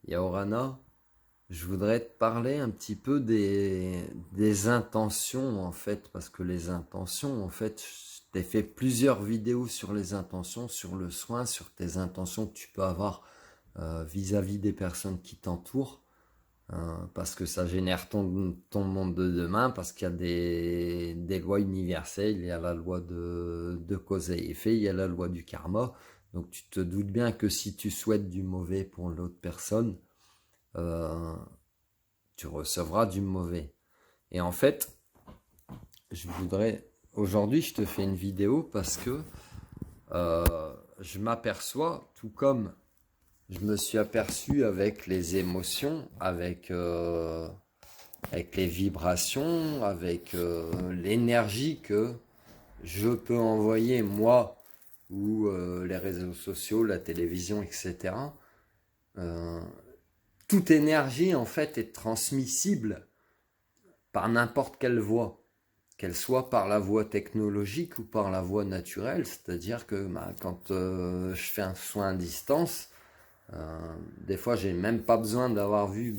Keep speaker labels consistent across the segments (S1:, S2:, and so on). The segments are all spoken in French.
S1: Yaorana, je voudrais te parler un petit peu des intentions en fait, parce que les intentions, en fait, je t'ai fait plusieurs vidéos sur les intentions, sur le soin, sur tes intentions que tu peux avoir vis-à-vis des personnes qui t'entourent, parce que ça génère ton monde de demain, parce qu'il y a des lois universelles, il y a la loi de cause et effet, il y a la loi du karma, donc tu te doutes bien que si tu souhaites du mauvais pour l'autre personne, euh, tu recevras du mauvais. Et en fait, aujourd'hui, je te fais une vidéo parce que je m'aperçois, tout comme je me suis aperçu avec les émotions, avec les vibrations, avec l'énergie que je peux envoyer moi ou les réseaux sociaux, la télévision, etc. Euh, Toute énergie en fait est transmissible par n'importe quelle voie, qu'elle soit par la voie technologique ou par la voie naturelle, c'est-à-dire que quand je fais un soin à distance, des fois j'ai même pas besoin d'avoir vu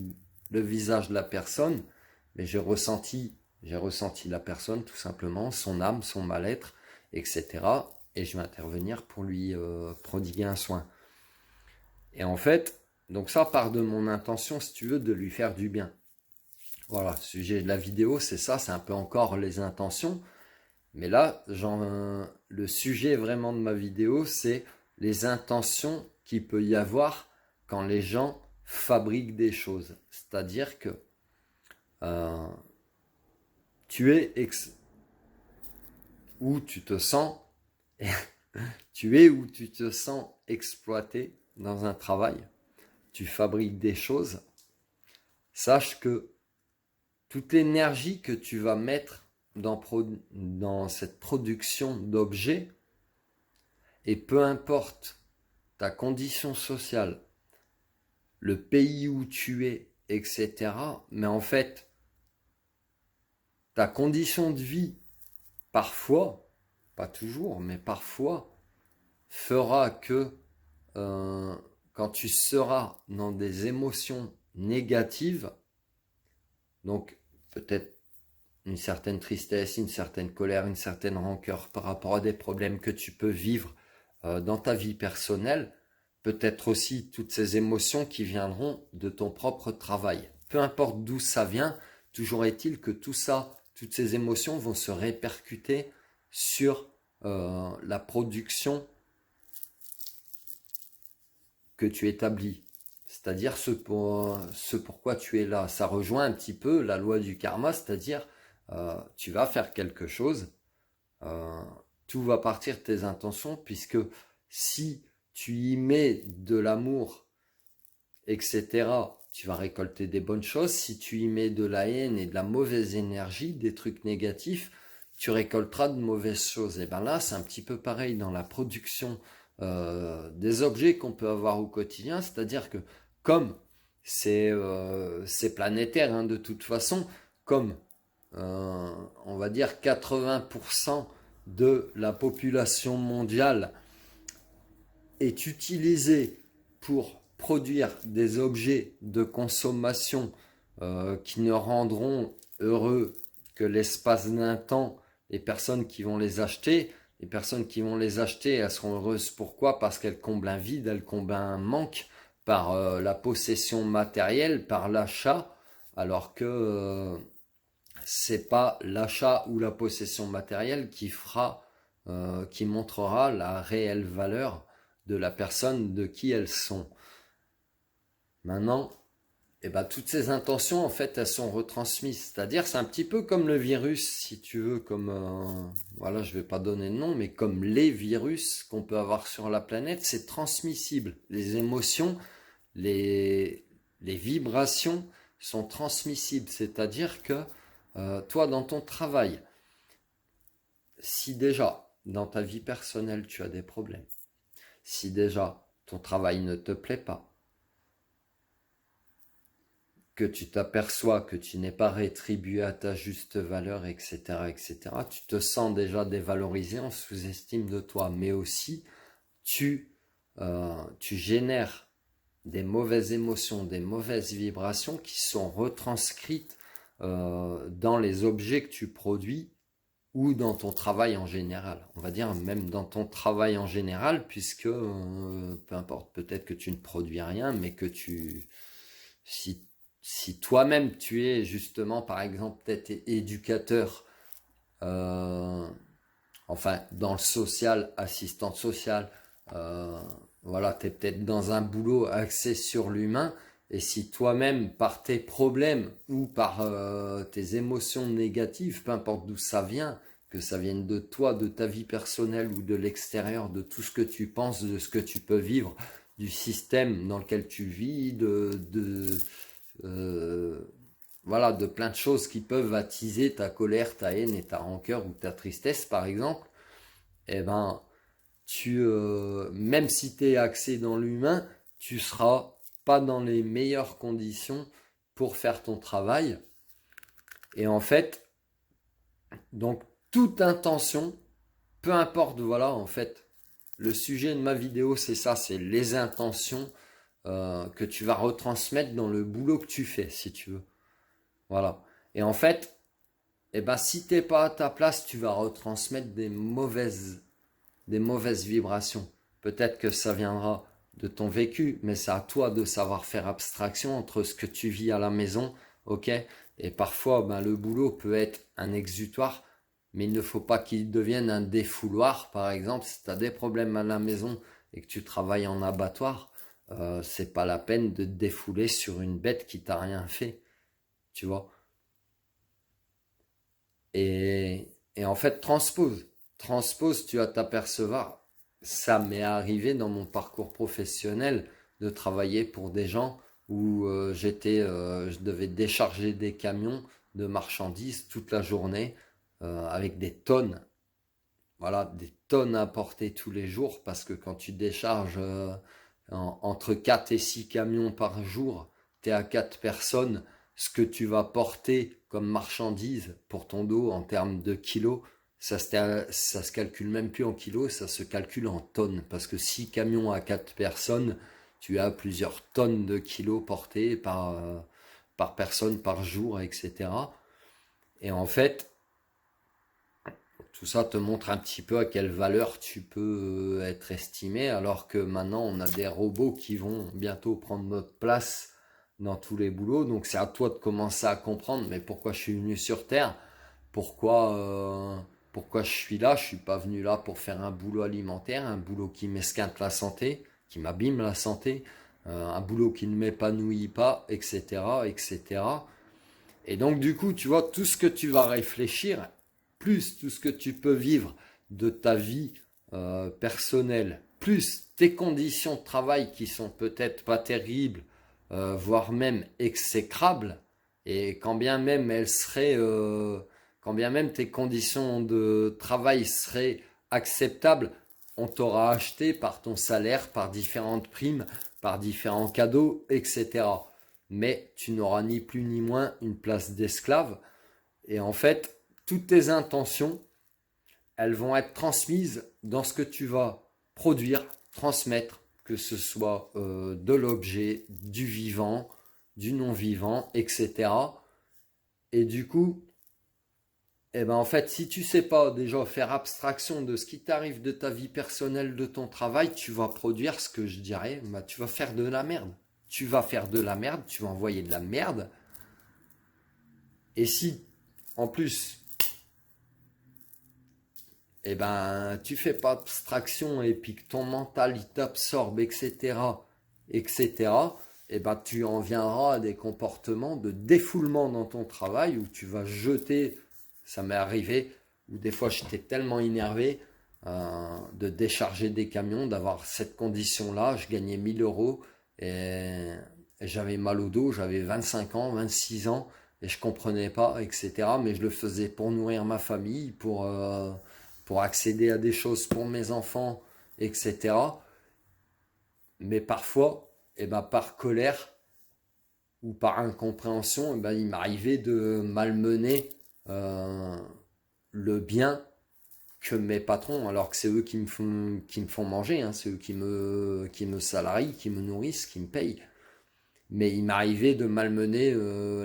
S1: le visage de la personne, mais j'ai ressenti la personne tout simplement, son âme, son mal-être, etc. Et je vais intervenir pour lui prodiguer un soin. Et en fait, donc ça part de mon intention, si tu veux, de lui faire du bien. Voilà, le sujet de la vidéo, c'est ça, c'est un peu encore les intentions. Mais là, le sujet vraiment de ma vidéo, c'est les intentions qu'il peut y avoir quand les gens fabriquent des choses. C'est-à-dire que euh, tu es où tu te sens, tu es où tu te sens exploité dans un travail. Tu fabriques des choses. Sache que toute l'énergie que tu vas mettre dans cette production d'objets, et peu importe ta condition sociale, le pays où tu es, etc. Mais en fait, ta condition de vie, parfois, pas toujours, mais parfois, fera que euh, quand tu seras dans des émotions négatives, donc peut-être une certaine tristesse, une certaine colère, une certaine rancœur par rapport à des problèmes que tu peux vivre dans ta vie personnelle, peut-être aussi toutes ces émotions qui viendront de ton propre travail. Peu importe d'où ça vient, toujours est-il que tout ça, toutes ces émotions vont se répercuter sur la production que tu établis. C'est-à-dire ce pourquoi tu es là. Ça rejoint un petit peu la loi du karma, c'est-à-dire tu vas faire quelque chose, euh, tout va partir de tes intentions, puisque si tu y mets de l'amour, etc., tu vas récolter des bonnes choses. Si tu y mets de la haine et de la mauvaise énergie, des trucs négatifs, tu récolteras de mauvaises choses. Et bien là, c'est un petit peu pareil dans la production des objets qu'on peut avoir au quotidien, c'est-à-dire que comme c'est planétaire hein, de toute façon, comme on va dire 80% de la population mondiale est utilisée pour produire des objets de consommation qui ne rendront heureux que l'espace d'un temps les personnes qui vont les acheter. Les personnes qui vont les acheter, elles seront heureuses. Pourquoi? Parce qu'elles comblent un vide, elles comblent un manque par la possession matérielle, par l'achat, alors que c'est pas l'achat ou la possession matérielle qui montrera la réelle valeur de la personne de qui elles sont. Maintenant, eh ben, toutes ces intentions, en fait, elles sont retransmises. C'est-à-dire, c'est un petit peu comme le virus, si tu veux, comme, voilà, je vais pas donner de nom, mais comme les virus qu'on peut avoir sur la planète, c'est transmissible. Les émotions, les vibrations sont transmissibles. C'est-à-dire que toi, dans ton travail, si déjà, dans ta vie personnelle, tu as des problèmes, si déjà, ton travail ne te plaît pas, que tu t'aperçois que tu n'es pas rétribué à ta juste valeur, etc., etc., tu te sens déjà dévalorisé en sous-estime de toi, mais aussi tu génères des mauvaises émotions, des mauvaises vibrations qui sont retranscrites dans les objets que tu produis ou dans ton travail en général. On va dire même dans ton travail en général, puisque peu importe, peut-être que tu ne produis rien, mais que si toi-même tu es justement, par exemple, peut-être éducateur, enfin dans le social, assistante sociale, voilà, tu es peut-être dans un boulot axé sur l'humain, et si toi-même, par tes problèmes ou par tes émotions négatives, peu importe d'où ça vient, que ça vienne de toi, de ta vie personnelle ou de l'extérieur, de tout ce que tu penses, de ce que tu peux vivre, du système dans lequel tu vis, voilà, de plein de choses qui peuvent attiser ta colère, ta haine et ta rancœur ou ta tristesse, par exemple, eh ben, même si tu es axé dans l'humain, tu seras pas dans les meilleures conditions pour faire ton travail. Et en fait, donc, toute intention, peu importe, voilà, en fait, le sujet de ma vidéo, c'est ça, c'est les intentions que tu vas retransmettre dans le boulot que tu fais, si tu veux. Voilà. Et en fait, eh ben, si t'es pas à ta place, tu vas retransmettre des mauvaises vibrations. Peut-être que ça viendra de ton vécu, mais c'est à toi de savoir faire abstraction entre ce que tu vis à la maison, ok? Et parfois, ben, le boulot peut être un exutoire, mais il ne faut pas qu'il devienne un défouloir. Par exemple, si tu as des problèmes à la maison et que tu travailles en abattoir, c'est pas la peine de te défouler sur une bête qui t'a rien fait, tu vois? Et en fait, transpose, tu vas t'apercevoir. Ça m'est arrivé dans mon parcours professionnel de travailler pour des gens où je devais décharger des camions de marchandises toute la journée avec des tonnes, voilà, des tonnes à porter tous les jours parce que quand tu décharges entre 4 et 6 camions par jour, tu es à 4 personnes, ce que tu vas porter comme marchandise pour ton dos en termes de kilos, ça se calcule même plus en kilos, ça se calcule en tonnes. Parce que 6 camions à 4 personnes, tu as plusieurs tonnes de kilos portés par personne, par jour, etc. Et en fait, tout ça te montre un petit peu à quelle valeur tu peux être estimé, alors que maintenant on a des robots qui vont bientôt prendre notre place dans tous les boulots. Donc c'est à toi de commencer à comprendre, mais pourquoi je suis venu sur Terre, pourquoi je suis là. Je suis pas venu là pour faire un boulot alimentaire, un boulot qui m'esquinte la santé, qui m'abîme la santé, un boulot qui ne m'épanouit pas, etc., etc. Et donc du coup, tu vois, tout ce que tu vas réfléchir, plus tout ce que tu peux vivre de ta vie personnelle, plus tes conditions de travail qui sont peut-être pas terribles, voire même exécrables, et quand bien même tes conditions de travail seraient acceptables, on t'aura acheté par ton salaire, par différentes primes, par différents cadeaux, etc. Mais tu n'auras ni plus ni moins une place d'esclave. Et en fait, toutes tes intentions, elles vont être transmises dans ce que tu vas produire, transmettre, que ce soit de l'objet, du vivant, du non-vivant, etc. Et du coup, eh ben en fait, si tu sais pas déjà faire abstraction de ce qui t'arrive de ta vie personnelle, de ton travail, tu vas produire ce que je dirais, bah, tu vas faire de la merde. Tu vas faire de la merde, tu vas envoyer de la merde. Et si, en plus, eh ben, tu fais pas abstraction et puis que ton mental il t'absorbe, etc., etc., eh ben, tu en viendras à des comportements de défoulement dans ton travail où tu vas jeter, ça m'est arrivé, où des fois j'étais tellement énervé de décharger des camions, d'avoir cette condition-là, je gagnais 1000 euros et j'avais mal au dos, j'avais 25 ans, 26 ans et je comprenais pas, etc., mais je le faisais pour nourrir ma famille, pour accéder à des choses pour mes enfants, etc. Mais parfois, eh ben, par colère ou par incompréhension, eh ben, il m'arrivait de malmener le bien que mes patrons, alors que c'est eux qui me font manger, hein, c'est eux qui me salarient, qui me nourrissent, qui me payent. Mais il m'arrivait de malmener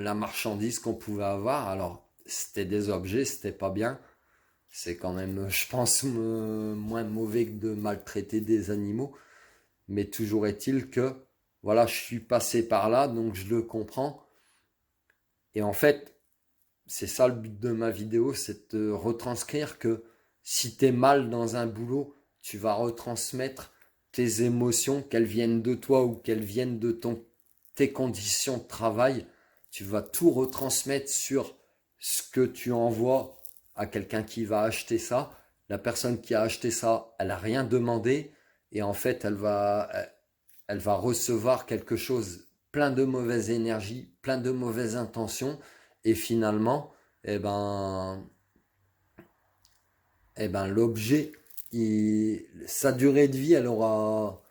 S1: la marchandise qu'on pouvait avoir. Alors, c'était des objets, c'était pas bien. C'est quand même, je pense, moins mauvais que de maltraiter des animaux. Mais toujours est-il que, voilà, je suis passé par là, donc je le comprends. Et en fait, c'est ça le but de ma vidéo, c'est de retranscrire que si t'es mal dans un boulot, tu vas retransmettre tes émotions, qu'elles viennent de toi ou qu'elles viennent de tes conditions de travail. Tu vas tout retransmettre sur ce que tu envoies à quelqu'un qui va acheter ça. La personne qui a acheté ça, elle n'a rien demandé et en fait, elle va recevoir quelque chose plein de mauvaise énergie, plein de mauvaises intentions et finalement, eh ben, l'objet, sa durée de vie, elle aura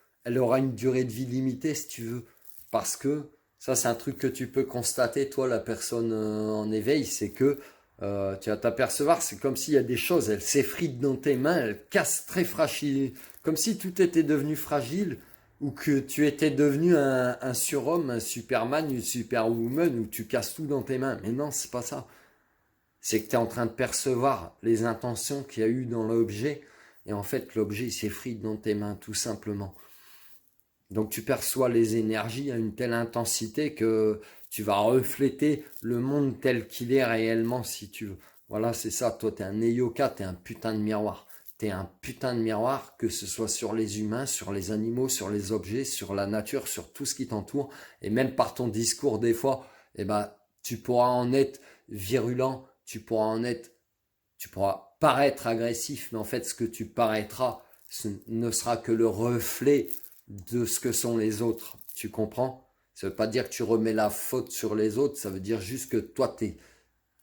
S1: une durée de vie limitée si tu veux. Parce que ça, c'est un truc que tu peux constater, toi, la personne en éveil, c'est que tu vas t'apercevoir, c'est comme s'il y a des choses, elles s'effritent dans tes mains, elles cassent très fragile, comme si tout était devenu fragile, ou que tu étais devenu un surhomme, un superman, une superwoman, où tu casses tout dans tes mains. Mais non, c'est pas ça. C'est que tu es en train de percevoir les intentions qu'il y a eu dans l'objet, et en fait, l'objet s'effrite dans tes mains, tout simplement. Donc tu perçois les énergies à une telle intensité que tu vas refléter le monde tel qu'il est réellement, si tu veux. Voilà, c'est ça. Toi, t'es un Eyoka, t'es un putain de miroir. T'es un putain de miroir, que ce soit sur les humains, sur les animaux, sur les objets, sur la nature, sur tout ce qui t'entoure. Et même par ton discours, des fois, eh ben, tu pourras en être virulent, tu pourras paraître agressif, mais en fait, ce que tu paraîtras, ce ne sera que le reflet de ce que sont les autres. Tu comprends? Ça veut pas dire que tu remets la faute sur les autres, ça veut dire juste que toi,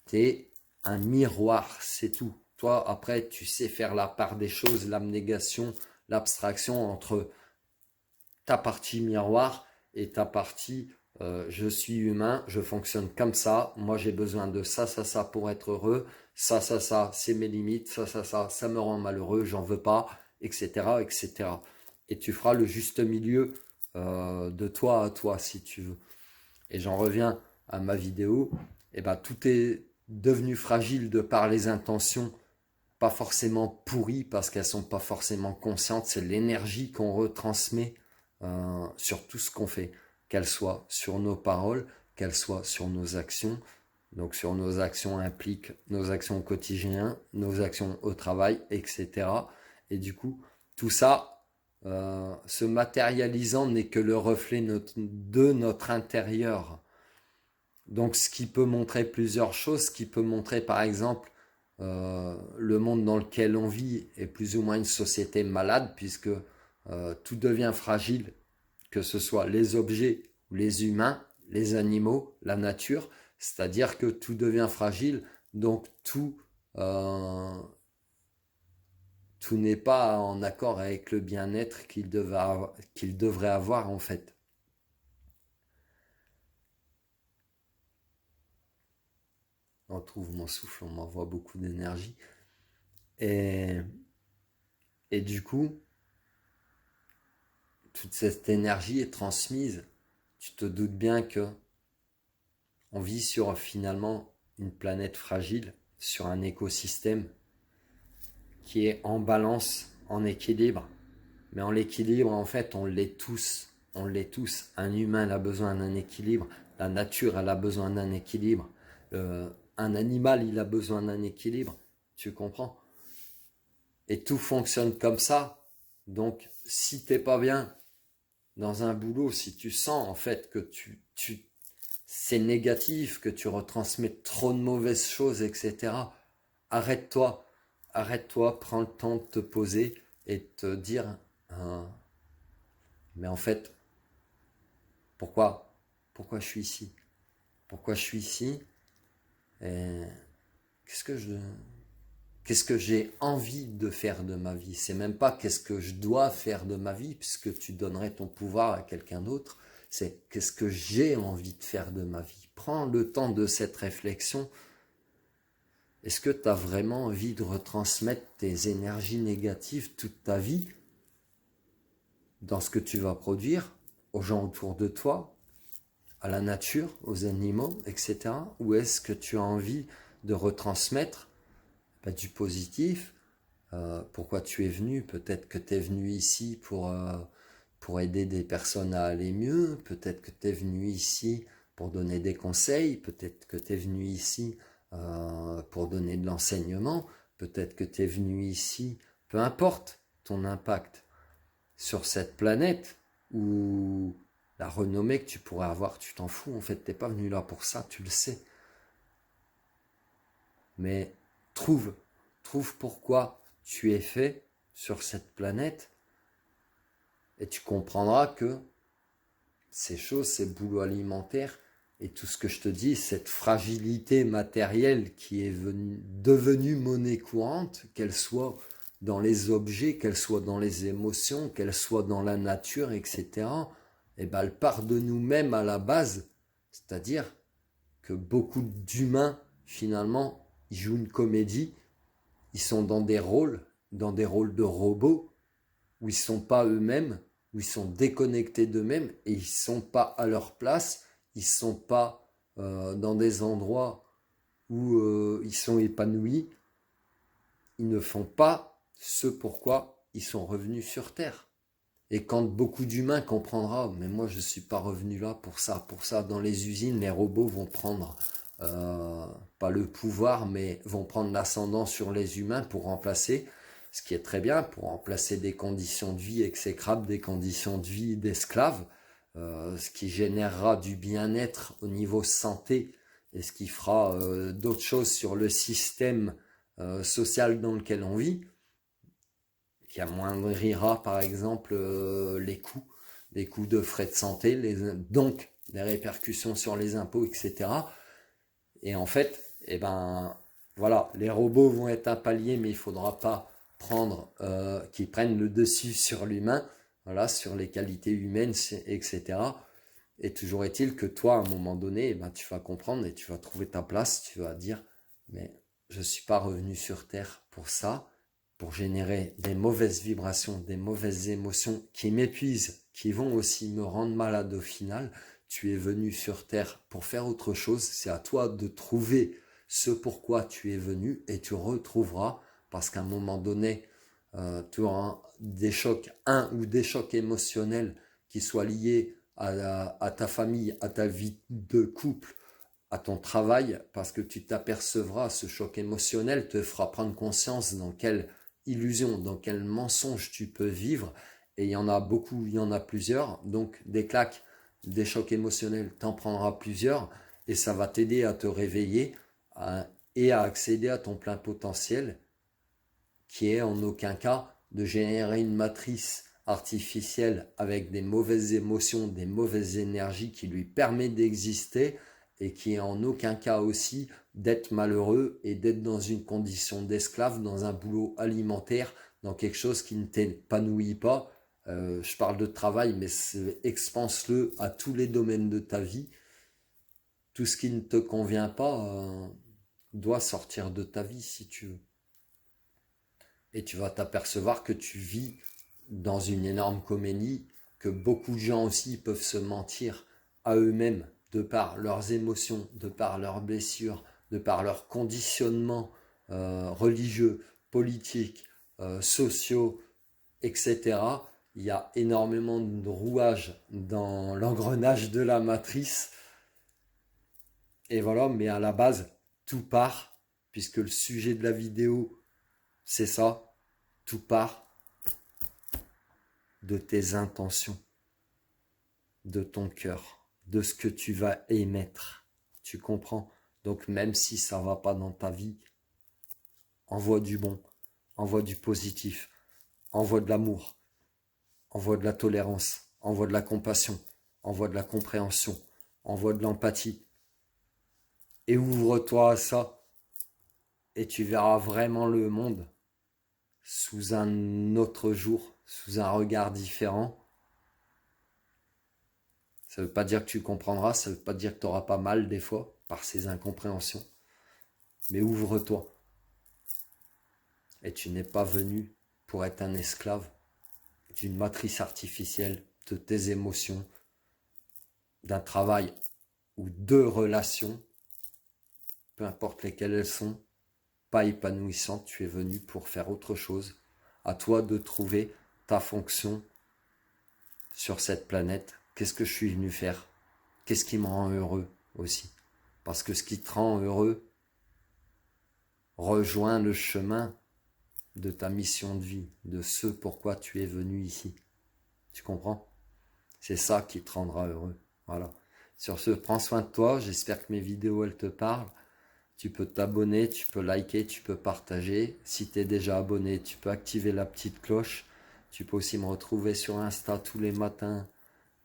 S1: t'es un miroir, c'est tout. Toi, après, tu sais faire la part des choses, l'abnégation, l'abstraction entre ta partie miroir et ta partie je suis humain, je fonctionne comme ça, moi j'ai besoin de ça pour être heureux, ça, c'est mes limites, ça me rend malheureux, j'en veux pas, etc., etc. Et tu feras le juste milieu de toi à toi si tu veux. Et j'en reviens à ma vidéo, et ben tout est devenu fragile de par les intentions, pas forcément pourries parce qu'elles sont pas forcément conscientes, c'est l'énergie qu'on retransmet sur tout ce qu'on fait, qu'elle soit sur nos paroles, qu'elle soit sur nos actions. Donc sur nos actions impliquent nos actions au quotidien, nos actions au travail, etc. Et du coup, tout ça, se matérialisant n'est que le reflet de notre intérieur. Donc ce qui peut montrer plusieurs choses, ce qui peut montrer par exemple le monde dans lequel on vit est plus ou moins une société malade puisque tout devient fragile, que ce soit les objets ou les humains, les animaux, la nature, c'est-à-dire que tout devient fragile, donc tout n'est pas en accord avec le bien-être qu'il devrait avoir en fait. On trouve mon souffle, on m'envoie beaucoup d'énergie. Et, et du coup, toute cette énergie est transmise. Tu te doutes bien que on vit sur finalement une planète fragile, sur un écosystème qui est en balance, en équilibre. Mais en l'équilibre, en fait, on l'est tous. On l'est tous. Un humain, il a besoin d'un équilibre. La nature, elle a besoin d'un équilibre. Un animal, il a besoin d'un équilibre. Tu comprends? Et tout fonctionne comme ça. Donc, si t'es pas bien dans un boulot, si tu sens en fait que c'est négatif, que tu retransmets trop de mauvaises choses, etc., arrête-toi. Arrête-toi, prends le temps de te poser et de te dire mais en fait, pourquoi je suis ici? Pourquoi je suis ici? Et qu'est-ce que je qu'est-ce que j'ai envie de faire de ma vie? C'est même pas qu'est-ce que je dois faire de ma vie, puisque tu donnerais ton pouvoir à quelqu'un d'autre. C'est qu'est-ce que j'ai envie de faire de ma vie? Prends le temps de cette réflexion Est-ce que tu as vraiment envie de retransmettre tes énergies négatives toute ta vie dans ce que tu vas produire, aux gens autour de toi, à la nature, aux animaux, etc. Ou est-ce que tu as envie de retransmettre du positif? Pourquoi tu es venu? Peut-être que tu es venu ici pour aider des personnes à aller mieux. Peut-être que tu es venu ici pour donner des conseils. Peut-être que tu es venu ici pour donner de l'enseignement. Peut-être que tu es venu ici, peu importe ton impact sur cette planète ou la renommée que tu pourrais avoir, tu t'en fous. En fait, t'es pas venu là pour ça, tu le sais. Mais trouve pourquoi tu es fait sur cette planète et tu comprendras que ces choses, ces boulots alimentaires et tout ce que je te dis, cette fragilité matérielle qui est devenue monnaie courante, qu'elle soit dans les objets, qu'elle soit dans les émotions, qu'elle soit dans la nature, etc., eh ben, elle part de nous-mêmes à la base. C'est-à-dire que beaucoup d'humains, finalement, ils jouent une comédie, ils sont dans des rôles de robots, où ils ne sont pas eux-mêmes, où ils sont déconnectés d'eux-mêmes et ils ne sont pas à leur place, ils ne sont pas dans des endroits où ils sont épanouis, ils ne font pas ce pourquoi ils sont revenus sur Terre. Et quand beaucoup d'humains comprendront, mais moi je ne suis pas revenu là pour ça, dans les usines, les robots vont prendre, pas le pouvoir, mais vont prendre l'ascendant sur les humains pour remplacer, ce qui est très bien, pour remplacer des conditions de vie exécrables, des conditions de vie d'esclaves, ce qui générera du bien-être au niveau santé et ce qui fera d'autres choses sur le système social dans lequel on vit, qui amoindrira par exemple les coûts de frais de santé, donc les répercussions sur les impôts, etc. Et en fait, eh ben, voilà, les robots vont être un palier, mais il ne faudra pas qu'ils prennent le dessus sur l'humain, voilà, sur les qualités humaines, etc. Et toujours est-il que toi, à un moment donné, eh ben, tu vas comprendre et tu vas trouver ta place, tu vas dire, mais je ne suis pas revenu sur Terre pour ça, pour générer des mauvaises vibrations, des mauvaises émotions qui m'épuisent, qui vont aussi me rendre malade au final. Tu es venu sur Terre pour faire autre chose. C'est à toi de trouver ce pourquoi tu es venu et tu retrouveras, parce qu'à un moment donné, tu auras des chocs, ou des chocs émotionnels qui soient liés à ta famille, à ta vie de couple, à ton travail, parce que tu t'apercevras, ce choc émotionnel te fera prendre conscience dans quelle illusion, dans quel mensonge tu peux vivre. Et il y en a beaucoup, il y en a plusieurs. Donc des claques, des chocs émotionnels, t'en prendras plusieurs et ça va t'aider à te réveiller et à accéder à ton plein potentiel, qui est en aucun cas de générer une matrice artificielle avec des mauvaises émotions, des mauvaises énergies qui lui permet d'exister et qui est en aucun cas aussi d'être malheureux et d'être dans une condition d'esclave, dans un boulot alimentaire, dans quelque chose qui ne t'épanouit pas. Je parle de travail, mais expanse-le à tous les domaines de ta vie. Tout ce qui ne te convient pas doit sortir de ta vie si tu veux. Et tu vas t'apercevoir que tu vis dans une énorme comédie, que beaucoup de gens aussi peuvent se mentir à eux-mêmes de par leurs émotions, de par leurs blessures, de par leurs conditionnements religieux, politiques, sociaux, etc. Il y a énormément de rouages dans l'engrenage de la matrice. Et voilà, mais à la base, tout part, puisque le sujet de la vidéo, c'est ça, tout part de tes intentions, de ton cœur, de ce que tu vas émettre. Tu comprends? Donc même si ça va pas dans ta vie, envoie du bon, envoie du positif, envoie de l'amour, envoie de la tolérance, envoie de la compassion, envoie de la compréhension, envoie de l'empathie. Et ouvre-toi à ça, et tu verras vraiment le monde sous un autre jour, sous un regard différent. Ça ne veut pas dire que tu comprendras, ça ne veut pas dire que tu n'auras pas mal des fois par ces incompréhensions. Mais ouvre-toi. Et tu n'es pas venu pour être un esclave d'une matrice artificielle, de tes émotions, d'un travail ou de relations, peu importe lesquelles elles sont, pas épanouissantes. Tu es venu pour faire autre chose. À toi de trouver ta fonction sur cette planète. Qu'est-ce que je suis venu faire? Qu'est-ce qui me rend heureux aussi? Parce que ce qui te rend heureux rejoint le chemin de ta mission de vie, de ce pourquoi tu es venu ici. Tu comprends? C'est ça qui te rendra heureux. Voilà. Sur ce, prends soin de toi. J'espère que mes vidéos, elles te parlent. Tu peux t'abonner, tu peux liker, tu peux partager. Si tu es déjà abonné, tu peux activer la petite cloche. Tu peux aussi me retrouver sur Insta tous les matins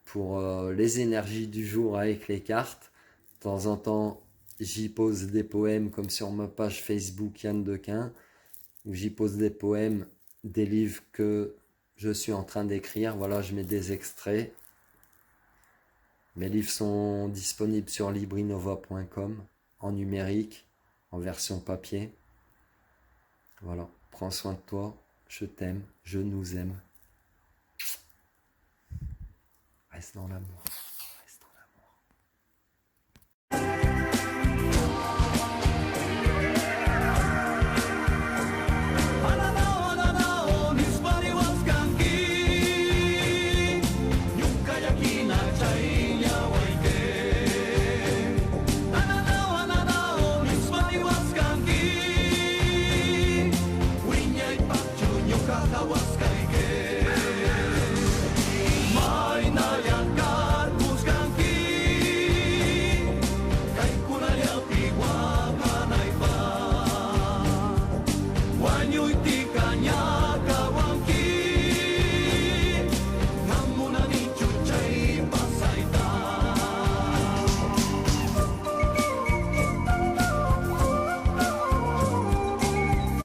S1: pour les énergies du jour avec les cartes. De temps en temps, j'y pose des poèmes comme sur ma page Facebook Yann Dequin, où j'y pose des poèmes, des livres que je suis en train d'écrire. Voilà, je mets des extraits. Mes livres sont disponibles sur librinova.com, en numérique, en version papier. Voilà, prends soin de toi, je t'aime, je nous aime. Reste dans l'amour.